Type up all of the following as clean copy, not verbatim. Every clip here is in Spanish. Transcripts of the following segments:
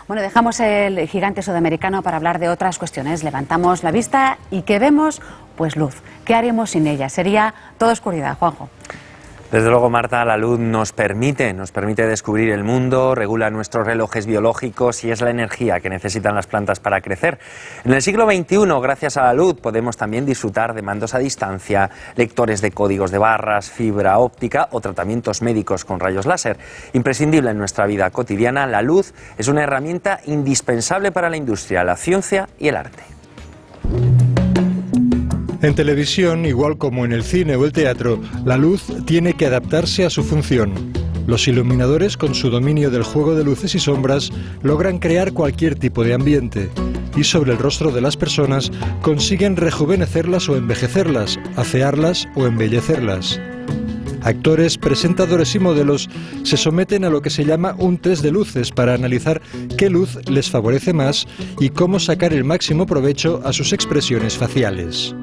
Bueno, dejamos el gigante sudamericano para hablar de otras cuestiones. Levantamos la vista y ¿qué vemos? Pues luz. ¿Qué haremos sin ella? Sería toda oscuridad, Juanjo. Desde luego, Marta, la luz nos permite descubrir el mundo, regula nuestros relojes biológicos y es la energía que necesitan las plantas para crecer. En el siglo XXI, gracias a la luz, podemos también disfrutar de mandos a distancia, lectores de códigos de barras, fibra óptica o tratamientos médicos con rayos láser. Imprescindible en nuestra vida cotidiana, la luz es una herramienta indispensable para la industria, la ciencia y el arte. En televisión, igual como en el cine o el teatro, la luz tiene que adaptarse a su función. Los iluminadores, con su dominio del juego de luces y sombras, logran crear cualquier tipo de ambiente. Y sobre el rostro de las personas, consiguen rejuvenecerlas o envejecerlas, afearlas o embellecerlas. Actores, presentadores y modelos se someten a lo que se llama un test de luces para analizar qué luz les favorece más y cómo sacar el máximo provecho a sus expresiones faciales.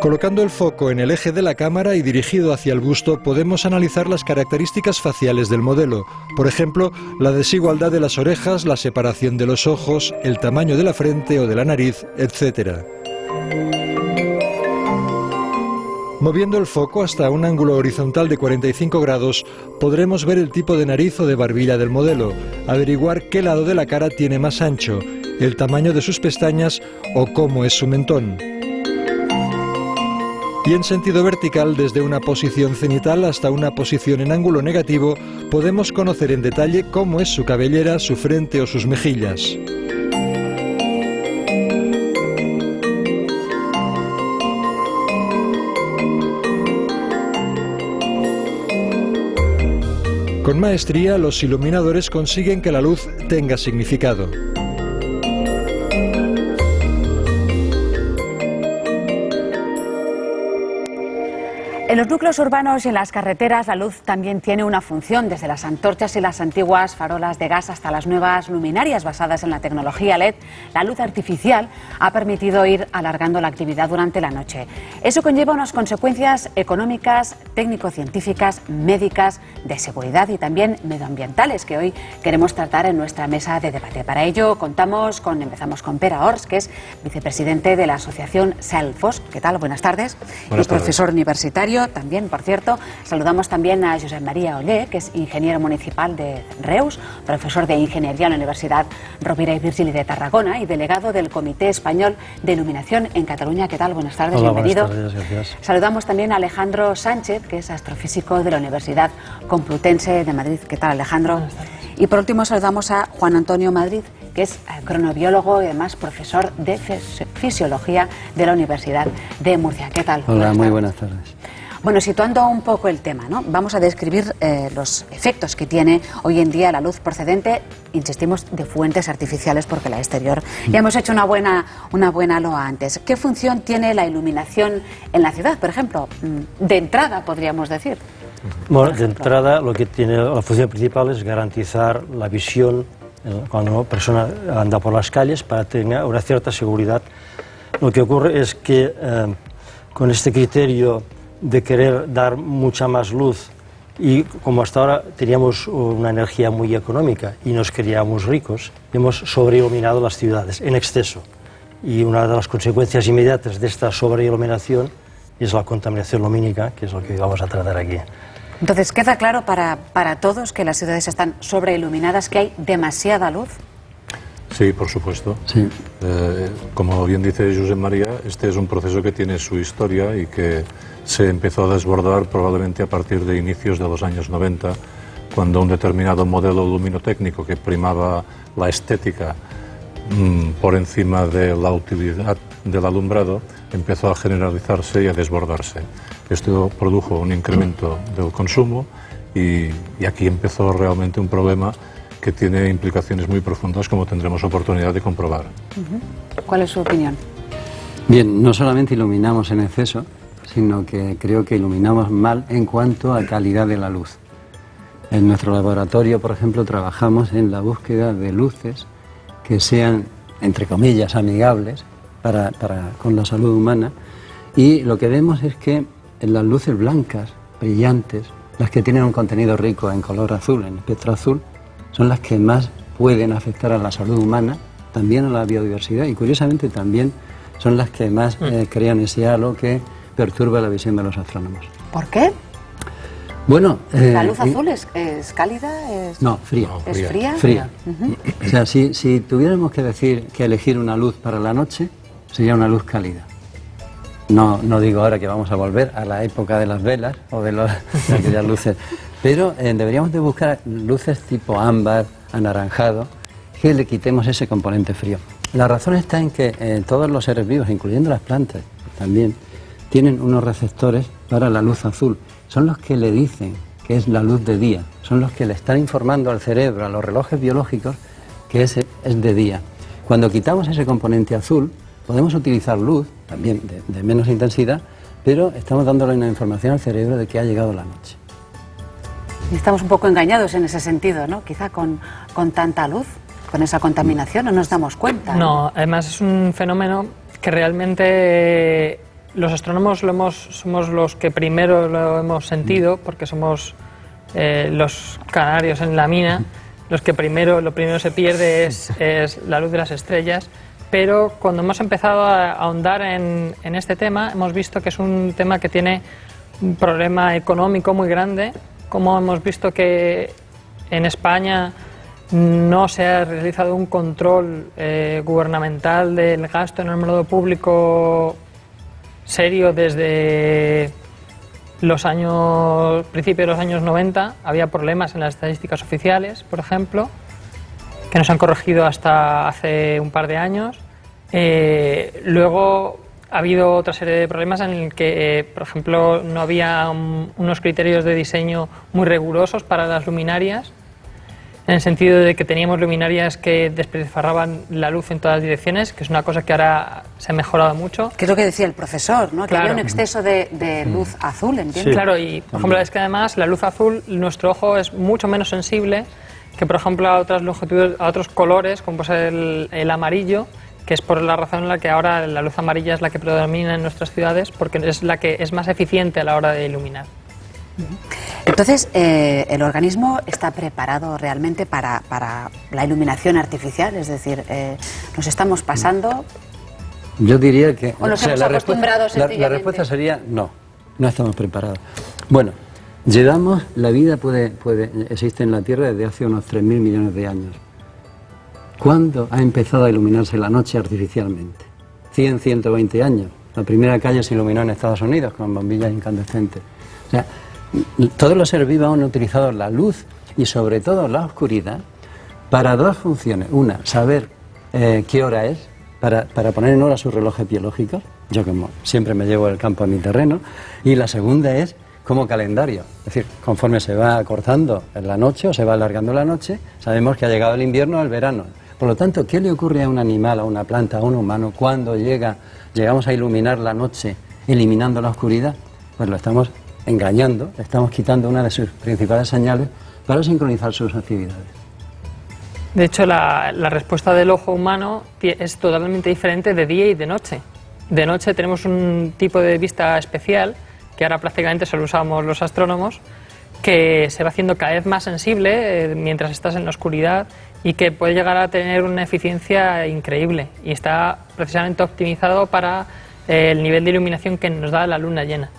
Colocando el foco en el eje de la cámara y dirigido hacia el busto, podemos analizar las características faciales del modelo. Por ejemplo, la desigualdad de las orejas, la separación de los ojos, el tamaño de la frente o de la nariz, etc. Moviendo el foco hasta un ángulo horizontal de 45 grados, podremos ver el tipo de nariz o de barbilla del modelo, averiguar qué lado de la cara tiene más ancho, el tamaño de sus pestañas o cómo es su mentón. Y en sentido vertical, desde una posición cenital hasta una posición en ángulo negativo, podemos conocer en detalle cómo es su cabellera, su frente o sus mejillas. Con maestría, los iluminadores consiguen que la luz tenga significado. En los núcleos urbanos y en las carreteras la luz también tiene una función, desde las antorchas y las antiguas farolas de gas hasta las nuevas luminarias basadas en la tecnología LED. La luz artificial ha permitido ir alargando la actividad durante la noche. Eso conlleva unas consecuencias económicas, técnico-científicas, médicas, de seguridad y también medioambientales que hoy queremos tratar en nuestra mesa de debate. Para ello empezamos con Pere Ors, que es vicepresidente de la asociación Cellfos. ¿Qué tal? Buenas tardes. Buenas tardes. Profesor universitario. También, por cierto, saludamos también a Josep María Ollé, que es ingeniero municipal de Reus, profesor de Ingeniería en la Universidad Rovira i Virgili de Tarragona y delegado del Comité Español de Iluminación en Cataluña. ¿Qué tal? Buenas tardes, Hola, bienvenido. Buenas tardes, gracias. Saludamos también a Alejandro Sánchez, que es astrofísico de la Universidad Complutense de Madrid. ¿Qué tal, Alejandro? Buenas tardes. Y por último saludamos a Juan Antonio Madrid, que es cronobiólogo y además profesor de Fisiología de la Universidad de Murcia. ¿Qué tal? Hola, muy buenas tardes. Bueno, situando un poco el tema, ¿no? Vamos a describir los efectos que tiene hoy en día la luz procedente, insistimos, de fuentes artificiales, porque la exterior ya hemos hecho una buena loa antes. ¿Qué función tiene la iluminación en la ciudad, por ejemplo? De entrada, podríamos decir. Bueno, de entrada, lo que tiene la función principal es garantizar la visión cuando una persona anda por las calles para tener una cierta seguridad. Lo que ocurre es que con este criterio de querer dar mucha más luz y como hasta ahora teníamos una energía muy económica y nos creíamos ricos, hemos sobreiluminado las ciudades en exceso y una de las consecuencias inmediatas de esta sobreiluminación es la contaminación lumínica, que es lo que vamos a tratar aquí. Entonces, ¿queda claro para todos que las ciudades están sobreiluminadas, que hay demasiada luz? Sí, por supuesto. Sí. Como bien dice Josep María, este es un proceso que tiene su historia y que se empezó a desbordar probablemente a partir de inicios de los años 90, cuando un determinado modelo luminotécnico que primaba la estética por encima de la utilidad del alumbrado empezó a generalizarse y a desbordarse. Esto produjo un incremento del consumo y aquí empezó realmente un problema que tiene implicaciones muy profundas, como tendremos oportunidad de comprobar. ¿Cuál es su opinión? Bien, no solamente iluminamos en exceso, sino que creo que iluminamos mal en cuanto a calidad de la luz. En nuestro laboratorio, por ejemplo, trabajamos en la búsqueda de luces que sean, entre comillas, amigables con la salud humana, y lo que vemos es que en las luces blancas, brillantes, las que tienen un contenido rico en color azul, en espectro azul, son las que más pueden afectar a la salud humana, también a la biodiversidad y curiosamente también son las que más crean ese halo que perturba la visión de los astrónomos. ¿Por qué? Bueno, ¿La luz azul es cálida? No, fría. ¿Es fría? Fría. O sea, si tuviéramos que elegir una luz para la noche, sería una luz cálida. No digo ahora que vamos a volver a la época de las velas o de aquellas luces, pero deberíamos de buscar luces tipo ámbar, anaranjado, que le quitemos ese componente frío. La razón está en que todos los seres vivos, incluyendo las plantas también, tienen unos receptores para la luz azul. Son los que le dicen que es la luz de día, son los que le están informando al cerebro, a los relojes biológicos, que ese es de día. Cuando quitamos ese componente azul, podemos utilizar luz, también de menos intensidad, pero estamos dándole una información al cerebro de que ha llegado la noche. Y estamos un poco engañados en ese sentido, ¿no? Quizá con tanta luz, con esa contaminación, no nos damos cuenta. No, además es un fenómeno que realmente los astrónomos somos los que primero lo hemos sentido, porque somos los canarios en la mina, lo primero se pierde es la luz de las estrellas. Pero cuando hemos empezado a ahondar en este tema, hemos visto que es un tema que tiene un problema económico muy grande, como hemos visto que en España no se ha realizado un control gubernamental del gasto en el modo público serio desde principios de los años 90. Había problemas en las estadísticas oficiales, por ejemplo, que no se han corregido hasta hace un par de años. Luego ha habido otra serie de problemas en el que, por ejemplo, no había unos criterios de diseño muy rigurosos para las luminarias, en el sentido de que teníamos luminarias que despilfarraban la luz en todas direcciones, que es una cosa que ahora se ha mejorado mucho. Que es lo que decía el profesor, ¿no? Que Claro. había un exceso de luz azul, ¿entiendes? Sí. Claro, y por ejemplo es que además la luz azul, nuestro ojo es mucho menos sensible que por ejemplo a otras longitudes, a otros colores, como puede ser el amarillo, que es por la razón en la que ahora la luz amarilla es la que predomina en nuestras ciudades, porque es la que es más eficiente a la hora de iluminar. Entonces, ¿el organismo está preparado realmente para la iluminación artificial? Es decir, ¿nos estamos pasando? Yo diría que... ¿O nos hemos acostumbrado la sencillamente? respuesta sería no estamos preparados. Bueno, la vida existe en la Tierra desde hace unos 3.000 millones de años. ¿Cuándo ha empezado a iluminarse la noche artificialmente? 100, 120 años. La primera calle se iluminó en Estados Unidos con bombillas incandescentes. O sea, todos los seres vivos han utilizado la luz y sobre todo la oscuridad para dos funciones. Una, saber qué hora es, para poner en hora sus relojes biológicos. Yo como siempre me llevo el campo a mi terreno. Y la segunda es como calendario. Es decir, conforme se va acortando en la noche o se va alargando la noche, sabemos que ha llegado el invierno o el verano. Por lo tanto, ¿qué le ocurre a un animal, a una planta, a un humano cuando llegamos a iluminar la noche eliminando la oscuridad? Pues lo estamos engañando, le estamos quitando una de sus principales señales para sincronizar sus actividades. De hecho, la respuesta del ojo humano es totalmente diferente de día y de noche. De noche tenemos un tipo de vista especial, que ahora prácticamente solo usamos los astrónomos, que se va haciendo cada vez más sensible mientras estás en la oscuridad y que puede llegar a tener una eficiencia increíble y está precisamente optimizado para el nivel de iluminación que nos da la luna llena.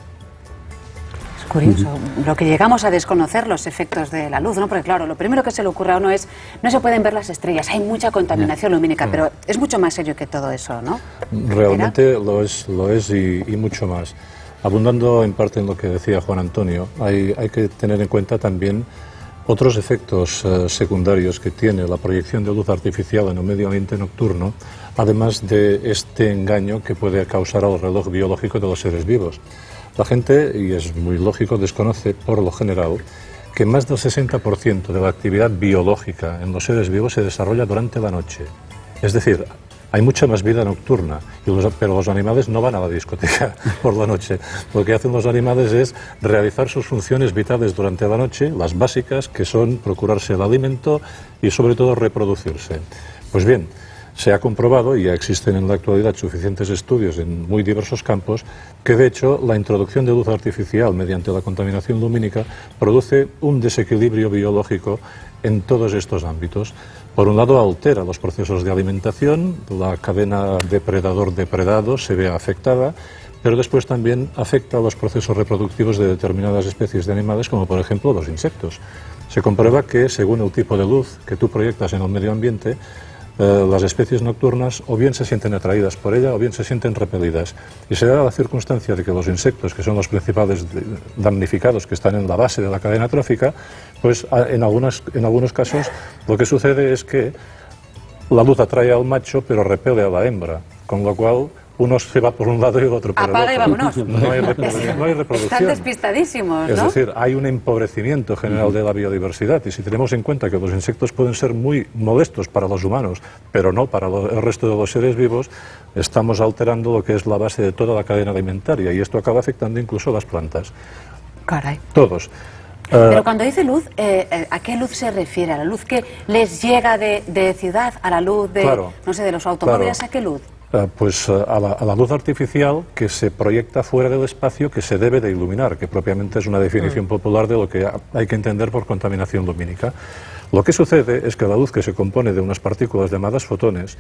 Es curioso, lo que llegamos a desconocer los efectos de la luz, ¿no? Porque claro, lo primero que se le ocurre a uno es, no se pueden ver las estrellas, hay mucha contaminación lumínica, pero es mucho más serio que todo eso, ¿no? Realmente lo es y mucho más. Abundando en parte en lo que decía Juan Antonio, hay que tener en cuenta también otros efectos secundarios que tiene la proyección de luz artificial en el medio ambiente nocturno, además de este engaño que puede causar al reloj biológico de los seres vivos. La gente, y es muy lógico, desconoce por lo general que más del 60% de la actividad biológica en los seres vivos se desarrolla durante la noche. Es decir, hay mucha más vida nocturna, pero los animales no van a la discoteca por la noche. Lo que hacen los animales es realizar sus funciones vitales durante la noche, las básicas, que son procurarse el alimento y sobre todo reproducirse. Pues bien, se ha comprobado, y ya existen en la actualidad suficientes estudios en muy diversos campos, que de hecho la introducción de luz artificial mediante la contaminación lumínica produce un desequilibrio biológico en todos estos ámbitos. Por un lado, altera los procesos de alimentación, la cadena depredador-depredado se ve afectada, pero después también afecta a los procesos reproductivos de determinadas especies de animales, como por ejemplo los insectos. Se comprueba que según el tipo de luz que tú proyectas en el medio ambiente, las especies nocturnas o bien se sienten atraídas por ella o bien se sienten repelidas. Y se da la circunstancia de que los insectos, que son los principales damnificados, que están en la base de la cadena trófica, pues en algunos casos lo que sucede es que la luz atrae al macho pero repele a la hembra, con lo cual uno se va por un lado y el otro por el otro. Apaga y vámonos. No hay reproducción. Están despistadísimos, ¿no? Es decir, hay un empobrecimiento general de la biodiversidad, y si tenemos en cuenta que los insectos pueden ser muy molestos para los humanos, pero no para el resto de los seres vivos, estamos alterando lo que es la base de toda la cadena alimentaria, y esto acaba afectando incluso a las plantas. Caray. Todos. Pero cuando dice luz, ¿a qué luz se refiere? ¿A la luz que les llega de ciudad? ¿A la luz de, Claro, no sé, de los automóviles? claro. ¿A qué luz? Pues a la luz artificial que se proyecta fuera del espacio, que se debe de iluminar, que propiamente es una definición popular de lo que hay que entender por contaminación lumínica. Lo que sucede es que la luz, que se compone de unas partículas llamadas fotones,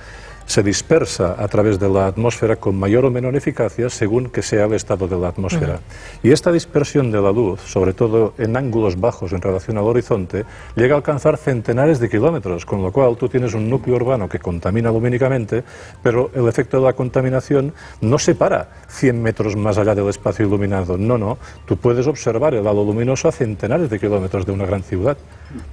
se dispersa a través de la atmósfera con mayor o menor eficacia según que sea el estado de la atmósfera. Y esta dispersión de la luz, sobre todo en ángulos bajos en relación al horizonte, llega a alcanzar centenares de kilómetros, con lo cual tú tienes un núcleo urbano que contamina lumínicamente, pero el efecto de la contaminación no se para 100 metros más allá del espacio iluminado. No, tú puedes observar el halo luminoso a centenares de kilómetros de una gran ciudad.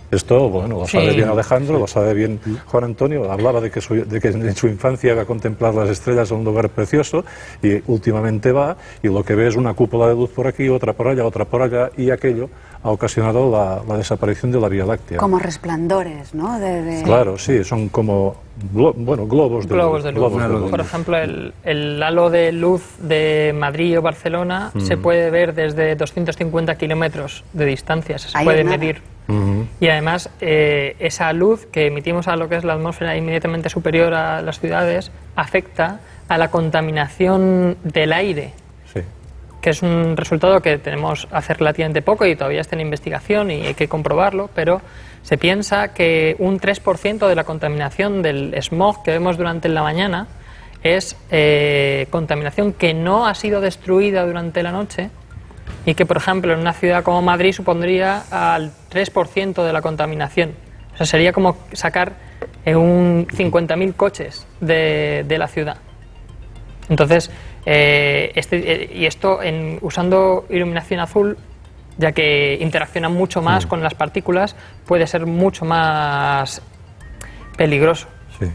Esto, bueno, lo sabe bien Alejandro, lo sabe bien Juan Antonio. Hablaba de que en su infancia iba a contemplar las estrellas en un lugar precioso, y últimamente va y lo que ve es una cúpula de luz por aquí, otra por allá, y aquello ha ocasionado la desaparición de la Vía Láctea. Como resplandores, ¿no? Claro, sí, son como globos de luz. Por ejemplo, el halo de luz de Madrid o Barcelona se puede ver desde 250 kilómetros de distancia, se puede medir. Y además, esa luz que emitimos a lo que es la atmósfera inmediatamente superior a las ciudades afecta a la contaminación del aire, que es un resultado que tenemos hace relativamente poco y todavía está en investigación y hay que comprobarlo, pero se piensa que un 3% de la contaminación del smog que vemos durante la mañana es contaminación que no ha sido destruida durante la noche, y que, por ejemplo, en una ciudad como Madrid supondría al 3% de la contaminación. O sea, sería como sacar 50.000 coches de la ciudad. Entonces, usando iluminación azul, ya que interacciona mucho más con las partículas, puede ser mucho más peligroso. Sí,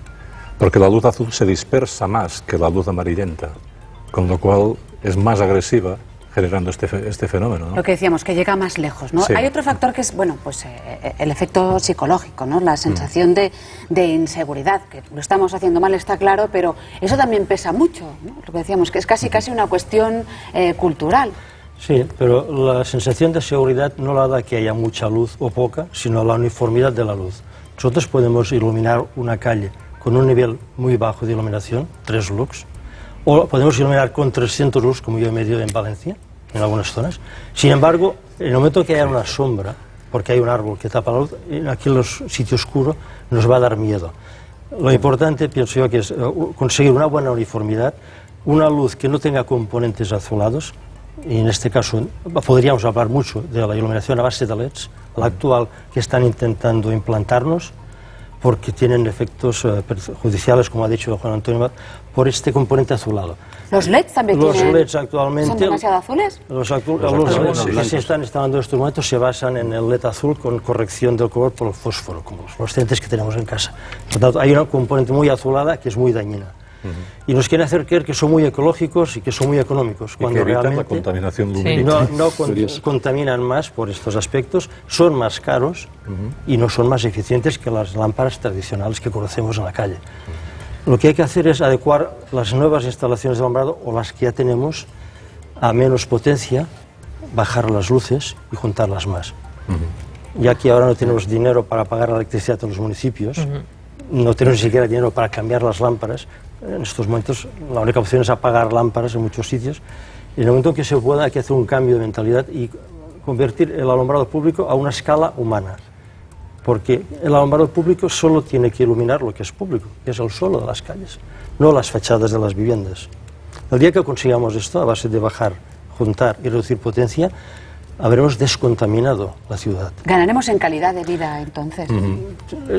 porque la luz azul se dispersa más que la luz amarillenta, con lo cual es más agresiva, generando este fenómeno, ¿no? Lo que decíamos, que llega más lejos, ¿no? Sí. Hay otro factor que es, bueno, pues el efecto psicológico, ¿no? La sensación de inseguridad, que lo estamos haciendo mal, está claro, pero eso también pesa mucho, ¿no? Lo que decíamos, que es casi una cuestión cultural. Sí, pero la sensación de seguridad no la da que haya mucha luz o poca, sino la uniformidad de la luz. Nosotros podemos iluminar una calle con un nivel muy bajo de iluminación, 3 lux, o podemos iluminar con 300 lux, como yo he medido en Valencia, en algunas zonas. Sin embargo, en el momento que haya una sombra, porque hay un árbol que tapa la luz, aquí en los sitios oscuros nos va a dar miedo. Lo importante, pienso yo, que es conseguir una buena uniformidad, una luz que no tenga componentes azulados, y en este caso podríamos hablar mucho de la iluminación a base de LEDs, la actual que están intentando implantarnos, porque tienen efectos perjudiciales, como ha dicho Juan Antonio, por este componente azulado. ¿Los LEDs también Los LEDs actualmente... ¿Son demasiado azules? Los LEDs que se están instalando en estos momentos se basan en el LED azul con corrección del color por el fósforo, como los fluorescentes que tenemos en casa. Por tanto, hay una componente muy azulada que es muy dañina. Y nos quieren hacer creer que son muy ecológicos y que son muy económicos, y cuando que evitan realmente la contaminación lumínica. no contaminan más por estos aspectos, son más caros y no son más eficientes que las lámparas tradicionales que conocemos en la calle. Lo que hay que hacer es adecuar las nuevas instalaciones de alumbrado o las que ya tenemos a menos potencia, bajar las luces y juntarlas más. Ya que ahora no tenemos dinero para pagar la electricidad en los municipios, no tenemos ni siquiera dinero para cambiar las lámparas. En estos momentos la única opción es apagar lámparas en muchos sitios. Y en el momento en que se pueda, hay que hacer un cambio de mentalidad y convertir el alumbrado público a una escala humana. Porque el alumbrado público solo tiene que iluminar lo que es público, que es el suelo de las calles, no las fachadas de las viviendas. El día que consigamos esto, a base de bajar, juntar y reducir potencia, habremos descontaminado la ciudad. ¿Ganaremos en calidad de vida entonces?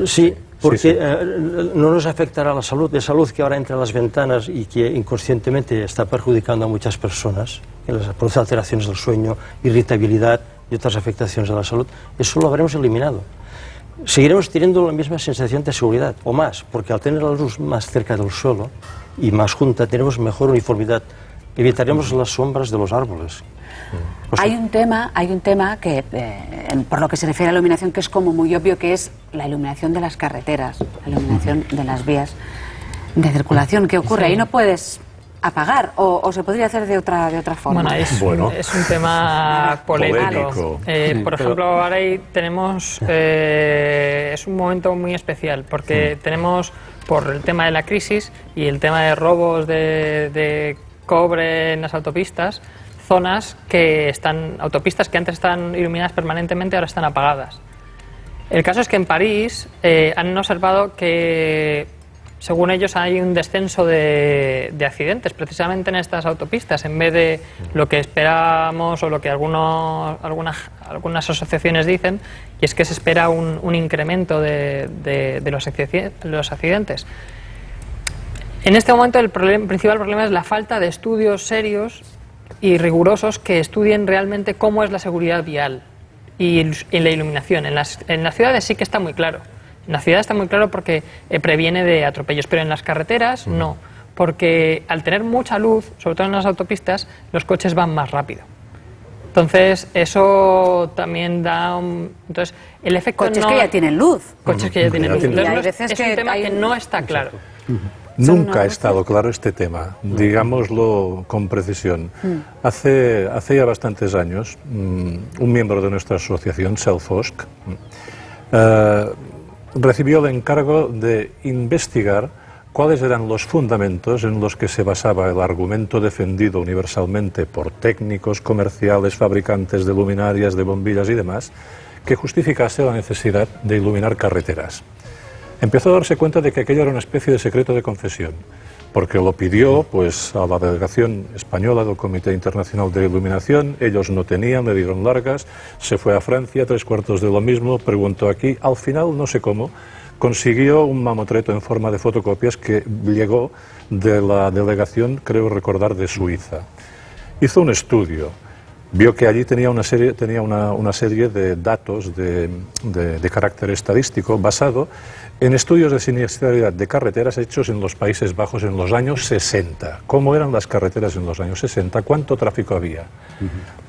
Sí, porque Sí, sí. no nos afectará la salud, de salud que ahora entra a las ventanas y que inconscientemente está perjudicando a muchas personas, que les produce alteraciones del sueño, irritabilidad y otras afectaciones de la salud. Eso lo habremos eliminado. Seguiremos teniendo la misma sensación de seguridad, o más, porque al tener la luz más cerca del suelo y más junta, tenemos mejor uniformidad. Evitaremos las sombras de los árboles. O sea, Hay un tema que, por lo que se refiere a la iluminación, que es como muy obvio, que es la iluminación de las carreteras, la iluminación de las vías de circulación. ¿Qué ocurre? Ahí no puedes apagar, o se podría hacer de otra forma. Bueno, es un tema polémico. Polémico. Por ejemplo, ahora ahí tenemos, es un momento muy especial, porque tenemos, por el tema de la crisis y el tema de robos de cobre en las autopistas, zonas que están, autopistas que antes estaban iluminadas permanentemente, ahora están apagadas. El caso es que en París han observado que, según ellos, hay un descenso de accidentes precisamente en estas autopistas, en vez de lo que esperábamos o lo que algunas asociaciones dicen, y es que se espera un incremento de los accidentes. En este momento el principal problema es la falta de estudios serios y rigurosos que estudien realmente cómo es la seguridad vial y la iluminación. En las ciudades sí que está muy claro. En la ciudad está muy claro porque previene de atropellos, pero en las carreteras no, porque al tener mucha luz, sobre todo en las autopistas, los coches van más rápido. Entonces, eso también da entonces, el efecto Coches no... que ya tienen luz. Coches que ya tienen luz. Ya tienen luz. Entonces, Y hay veces es que un tema hay que un- no está claro. Nunca ha estado claro este tema, digámoslo con precisión. Hace ya bastantes años, un miembro de nuestra asociación, Selfosk, recibió el encargo de investigar cuáles eran los fundamentos en los que se basaba el argumento defendido universalmente por técnicos, comerciales, fabricantes de luminarias, de bombillas y demás, que justificase la necesidad de iluminar carreteras. Empezó a darse cuenta de que aquello era una especie de secreto de confesión, porque lo pidió pues, a la delegación española del Comité Internacional de Iluminación, ellos no tenían, le dieron largas, se fue a Francia, 3/4 de lo mismo, preguntó aquí, al final, no sé cómo, consiguió un mamotreto en forma de fotocopias que llegó de la delegación, creo recordar, de Suiza. Hizo un estudio, vio que allí tenía una serie de datos de carácter estadístico basado en estudios de siniestralidad de carreteras hechos en los Países Bajos en los años 60. ¿Cómo eran las carreteras en los años 60? ¿Cuánto tráfico había?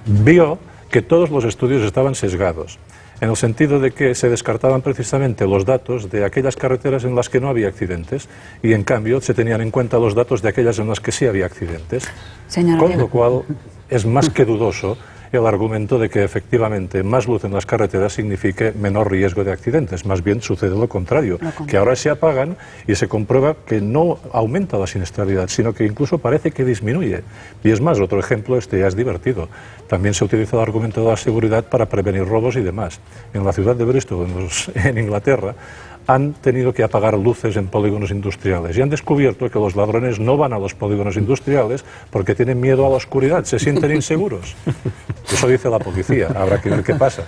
Vio que todos los estudios estaban sesgados, en el sentido de que se descartaban precisamente los datos de aquellas carreteras en las que no había accidentes y, en cambio, se tenían en cuenta los datos de aquellas en las que sí había accidentes. Señor Con Diego. lo cual, es más que dudoso el argumento de que efectivamente más luz en las carreteras signifique menor riesgo de accidentes. Más bien sucede lo contrario, que ahora se apagan y se comprueba que no aumenta la siniestralidad, sino que incluso parece que disminuye. Y es más, otro ejemplo, este ya es divertido. También se utiliza el argumento de la seguridad para prevenir robos y demás. En la ciudad de Bristol, en Inglaterra, han tenido que apagar luces en polígonos industriales y han descubierto que los ladrones no van a los polígonos industriales porque tienen miedo a la oscuridad, se sienten inseguros. Eso dice la policía, habrá que ver qué pasa.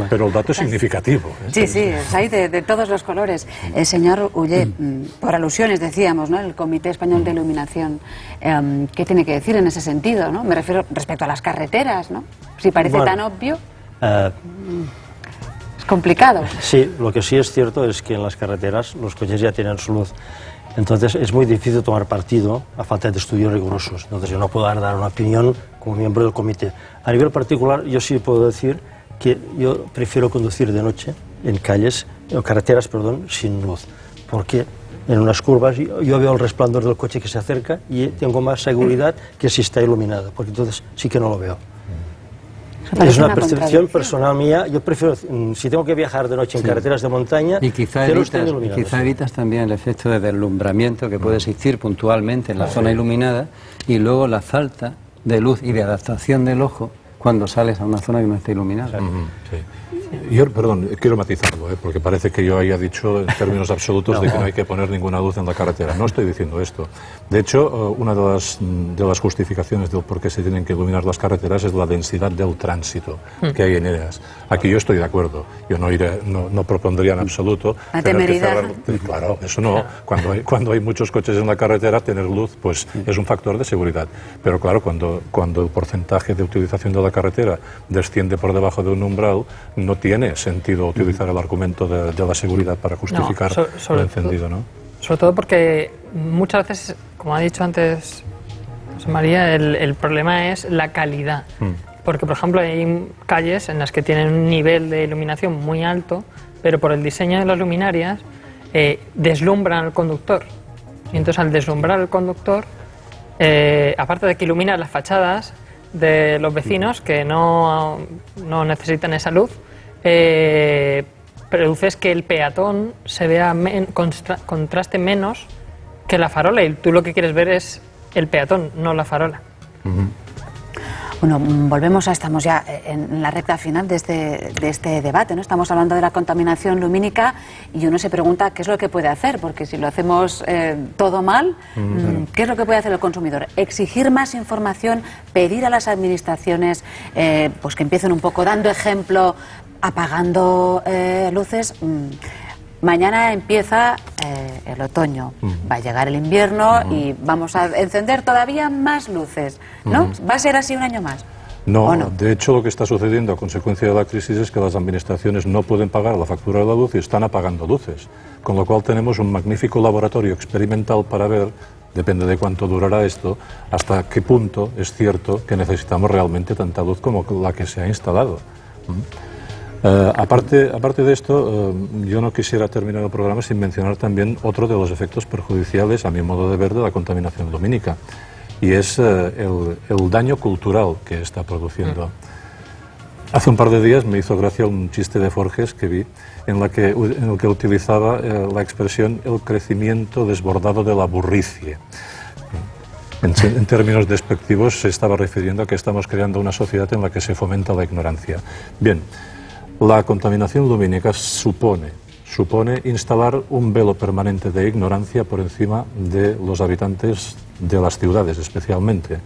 Pero el dato es significativo. Sí, sí, hay de todos los colores. Señor Uller, por alusiones decíamos, ¿no? El Comité Español de Iluminación, ¿qué tiene que decir en ese sentido, ¿no? Me refiero respecto a las carreteras, ¿no? Si parece Bueno, tan obvio, es complicado. Sí, lo que sí es cierto es que en las carreteras los coches ya tienen su luz. Entonces es muy difícil tomar partido a falta de estudios rigurosos. Entonces yo no puedo dar una opinión como miembro del comité. A nivel particular yo sí puedo decir que yo prefiero conducir de noche en calles, en carreteras, perdón, sin luz. Porque en unas curvas yo veo el resplandor del coche que se acerca y tengo más seguridad que si está iluminado. Porque entonces sí que no lo veo. Es una percepción personal mía. Yo prefiero, si tengo que viajar de noche en carreteras de montaña, y quizá evitas también el efecto de deslumbramiento que puede existir puntualmente en la zona iluminada, y luego la falta de luz y de adaptación del ojo cuando sales a una zona que no está iluminada. Sí. Yo, perdón, quiero matizarlo, porque parece que yo haya dicho en términos absolutos de que no hay que poner ninguna luz en la carretera. No estoy diciendo esto. De hecho, una de las justificaciones del por qué se tienen que iluminar las carreteras es la densidad del tránsito que hay en ellas. Aquí yo estoy de acuerdo. Yo no propondría en absoluto. La temeridad. Claro, eso no. Cuando hay muchos coches en la carretera, tener luz pues es un factor de seguridad. Pero claro, cuando el porcentaje de utilización de la carretera desciende por debajo de un umbral, no tiene sentido utilizar el argumento de la seguridad para justificar el encendido, ¿no? Sobre todo porque muchas veces, como ha dicho antes José María, el problema es la calidad. Porque, por ejemplo, hay calles en las que tienen un nivel de iluminación muy alto, pero por el diseño de las luminarias deslumbran al conductor. Y entonces, al deslumbrar al conductor, aparte de que ilumina las fachadas de los vecinos que no necesitan esa luz, produces que el peatón se vea contraste menos que la farola, y tú lo que quieres ver es el peatón, no la farola. Bueno, estamos ya en la recta final de este debate, ¿no? Estamos hablando de la contaminación lumínica y uno se pregunta qué es lo que puede hacer, porque si lo hacemos todo mal, ¿qué es lo que puede hacer el consumidor? Exigir más información, pedir a las administraciones pues que empiecen un poco dando ejemplo, apagando luces. Mañana empieza el otoño, va a llegar el invierno y vamos a encender todavía más luces, ¿no? ¿Va a ser así un año más? No, de hecho lo que está sucediendo a consecuencia de la crisis es que las administraciones no pueden pagar la factura de la luz y están apagando luces, con lo cual tenemos un magnífico laboratorio experimental para ver, depende de cuánto durará esto, hasta qué punto es cierto que necesitamos realmente tanta luz como la que se ha instalado. Aparte de esto, yo no quisiera terminar el programa sin mencionar también otro de los efectos perjudiciales, a mi modo de ver, de la contaminación lumínica, y es el daño cultural que está produciendo. Hace un par de días me hizo gracia un chiste de Forges que vi, en el que utilizaba la expresión el crecimiento desbordado de la burricie. En términos despectivos se estaba refiriendo a que estamos creando una sociedad en la que se fomenta la ignorancia. Bien. La contaminación lumínica supone instalar un velo permanente de ignorancia por encima de los habitantes de las ciudades, especialmente.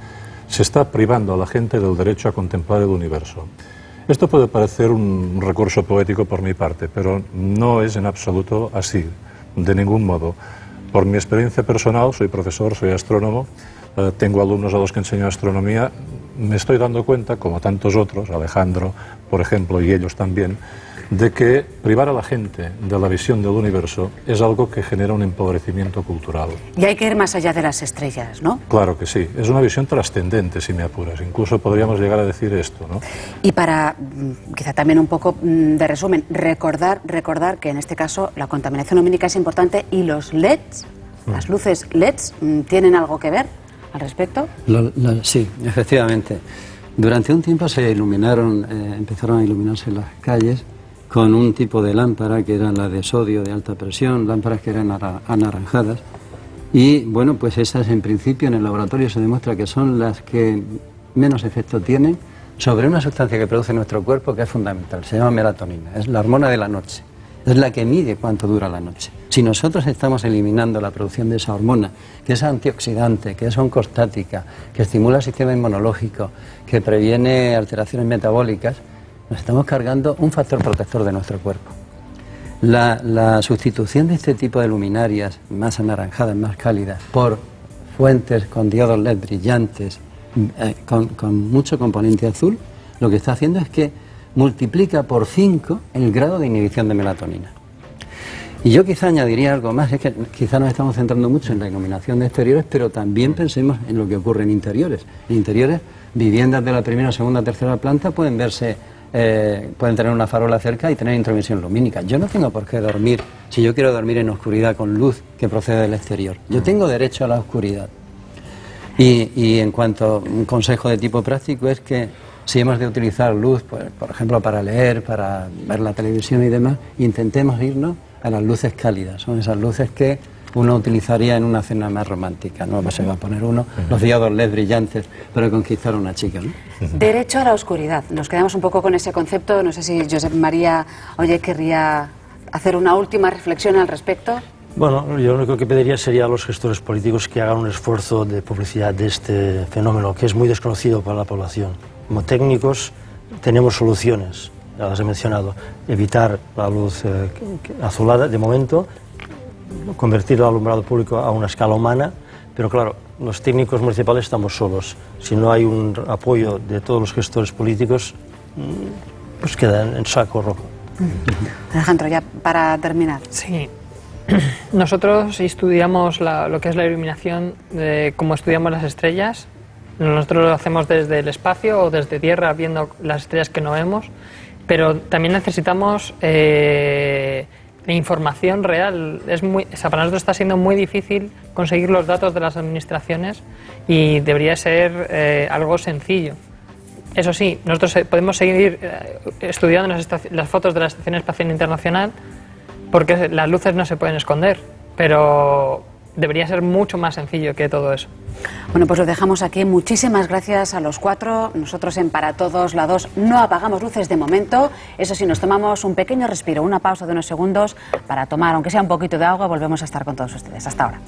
Se está privando a la gente del derecho a contemplar el universo. Esto puede parecer un recurso poético por mi parte, pero no es en absoluto así, de ningún modo. Por mi experiencia personal, soy profesor, soy astrónomo, tengo alumnos a los que enseño astronomía, me estoy dando cuenta, como tantos otros, Alejandro, por ejemplo, y ellos también, de que privar a la gente de la visión del universo es algo que genera un empobrecimiento cultural. Y hay que ir más allá de las estrellas, ¿no? Claro que sí, es una visión trascendente, si me apuras, incluso podríamos llegar a decir esto, ¿no? Y para, quizá también un poco de resumen, recordar que en este caso la contaminación lumínica es importante y los LEDs, las luces LEDs, ¿tienen algo que ver al respecto? Sí, efectivamente. Durante un tiempo se iluminaron, empezaron a iluminarse las calles con un tipo de lámpara que eran las de sodio de alta presión, lámparas que eran anaranjadas. Y bueno, pues esas en principio en el laboratorio se demuestra que son las que menos efecto tienen sobre una sustancia que produce nuestro cuerpo que es fundamental, se llama melatonina, es la hormona de la noche. Es la que mide cuánto dura la noche. Si nosotros estamos eliminando la producción de esa hormona, que es antioxidante, que es oncostática, que estimula el sistema inmunológico, que previene alteraciones metabólicas, nos estamos cargando un factor protector de nuestro cuerpo. La sustitución de este tipo de luminarias más anaranjadas, más cálidas, por fuentes con diodos LED brillantes, con mucho componente azul, lo que está haciendo es que multiplica por 5 el grado de inhibición de melatonina. Y yo quizá añadiría algo más, es que quizá nos estamos centrando mucho en la iluminación de exteriores, pero también pensemos en lo que ocurre en interiores. En interiores, viviendas de la primera, segunda, tercera planta pueden verse, pueden tener una farola cerca y tener intromisión lumínica. Yo no tengo por qué dormir, si yo quiero dormir en oscuridad con luz que procede del exterior. Yo tengo derecho a la oscuridad. Y en cuanto a un consejo de tipo práctico es que Si hemos de utilizar luz, pues, por ejemplo, para leer, para ver la televisión y demás, intentemos irnos a las luces cálidas. Son esas luces que uno utilizaría en una cena más romántica, no se va a poner uno los diodos LED brillantes para conquistar a una chica, ¿no? Derecho a la oscuridad. Nos quedamos un poco con ese concepto. No sé si Josep María Oller querría hacer una última reflexión al respecto. Bueno, yo lo único que pediría sería a los gestores políticos que hagan un esfuerzo de publicidad de este fenómeno, que es muy desconocido para la población. Como técnicos tenemos soluciones, ya las he mencionado. Evitar la luz azulada, de momento, convertir el alumbrado público a una escala humana, pero claro, los técnicos municipales estamos solos. Si no hay un apoyo de todos los gestores políticos, pues queda en saco rojo. Alejandro, ya para terminar. Sí. Nosotros estudiamos lo que es la iluminación, como estudiamos las estrellas. Nosotros lo hacemos desde el espacio o desde tierra, viendo las estrellas que no vemos, pero también necesitamos la información real. Para nosotros está siendo muy difícil conseguir los datos de las administraciones y debería ser algo sencillo. Eso sí, nosotros podemos seguir estudiando las fotos de la Estación Espacial Internacional, porque las luces no se pueden esconder, pero debería ser mucho más sencillo que todo eso. Bueno, pues lo dejamos aquí. Muchísimas gracias a los cuatro. Nosotros en Para Todos la 2 no apagamos luces de momento. Eso sí, nos tomamos un pequeño respiro, una pausa de unos segundos para tomar, aunque sea un poquito de agua. Volvemos a estar con todos ustedes. Hasta ahora.